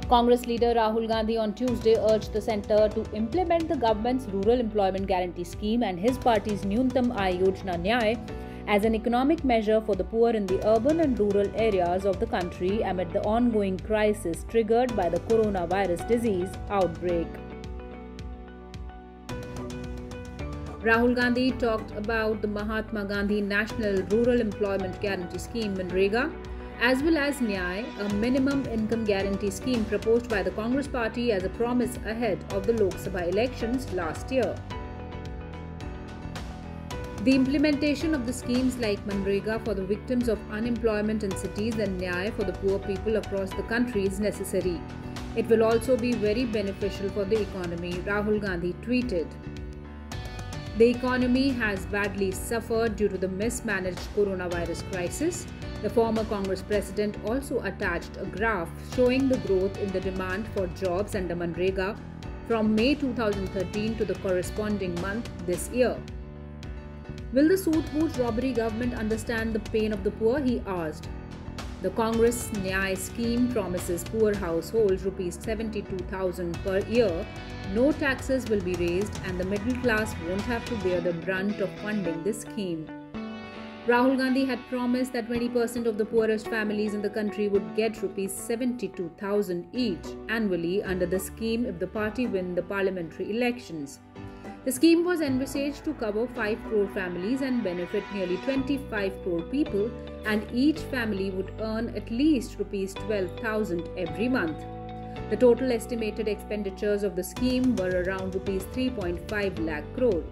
Congress leader Rahul Gandhi on Tuesday urged the centre to implement the government's Rural Employment Guarantee Scheme and his party's Nyuntam Aay Yojana Nyay as an economic measure for the poor in the urban and rural areas of the country amid the ongoing crisis triggered by the coronavirus disease outbreak. Rahul Gandhi talked about the Mahatma Gandhi National Rural Employment Guarantee Scheme (MNREGA), as well as Nyay, a minimum income guarantee scheme proposed by the Congress party as a promise ahead of the Lok Sabha elections last year. The implementation of the schemes like MNREGA for the victims of unemployment in cities and Nyay for the poor people across the country is necessary. It will also be very beneficial for the economy, Rahul Gandhi tweeted. The economy has badly suffered due to the mismanaged coronavirus crisis. The former Congress president also attached a graph showing the growth in the demand for jobs under MNREGA from May 2013 to the corresponding month this year. Will the suit-boot robbery government understand the pain of the poor? He asked. The Congress Nyay scheme promises poor households Rs 72,000 per year. No taxes will be raised and the middle class won't have to bear the brunt of funding this scheme. Rahul Gandhi had promised that 20% of the poorest families in the country would get Rs 72,000 each annually under the scheme if the party win the parliamentary elections. The scheme was envisaged to cover 5 crore families and benefit nearly 25 crore people, and each family would earn at least Rs 12,000 every month. The total estimated expenditures of the scheme were around Rs 3.5 lakh crore.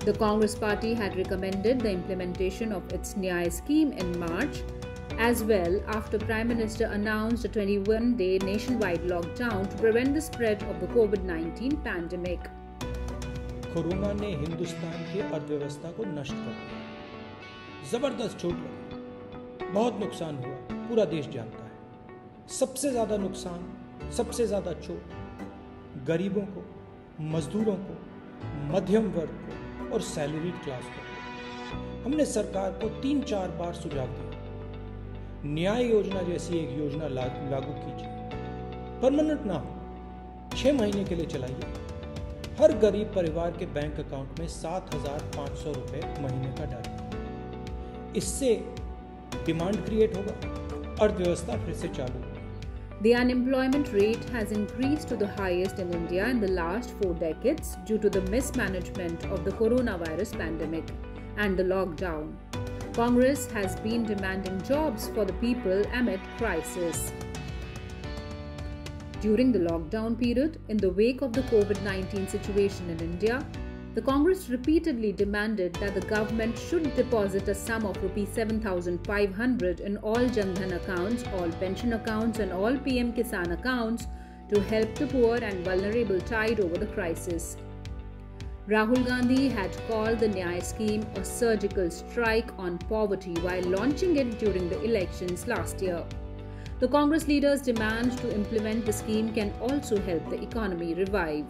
The Congress party had recommended the implementation of its Nyay scheme in March as well after Prime Minister announced a 21-day nationwide lockdown to prevent the spread of the COVID-19 pandemic. Corona ने हिंदुस्तान की अर्थव्यवस्था को नष्ट कर दिया। जबरदस्त चोट लगी, बहुत नुकसान हुआ, पूरा देश जानता है। सबसे ज्यादा नुकसान, सबसे ज्यादा चोट गरीबों को, मजदूरों को, मध्यम वर्ग को और सैलरीड क्लास को। हमने सरकार को 3-4 बार सुझाव दिया। न्याय योजना जैसी एक योजना लागू कीजिए, परमानेंट ना हो, 6 महीने के लिए चलाइए। हर गरीब परिवार के बैंक अकाउंट में 7,500 रुपए महीने का डालिए। इससे डिमांड क्रिएट होगा, अर्थव्यवस्था फिर से चालू होगी। The unemployment rate has increased to the highest in India in the last 4 decades due to the mismanagement of the coronavirus pandemic and the lockdown. Congress has been demanding jobs for the people amid crisis. During the lockdown period, in the wake of the COVID-19 situation in India, the Congress repeatedly demanded that the government should deposit a sum of Rs 7,500 in all Jan Dhan accounts, all pension accounts and all PM Kisan accounts to help the poor and vulnerable tide over the crisis. Rahul Gandhi had called the Nyay scheme a surgical strike on poverty while launching it during the elections last year. The Congress leader's demand to implement the scheme can also help the economy revive.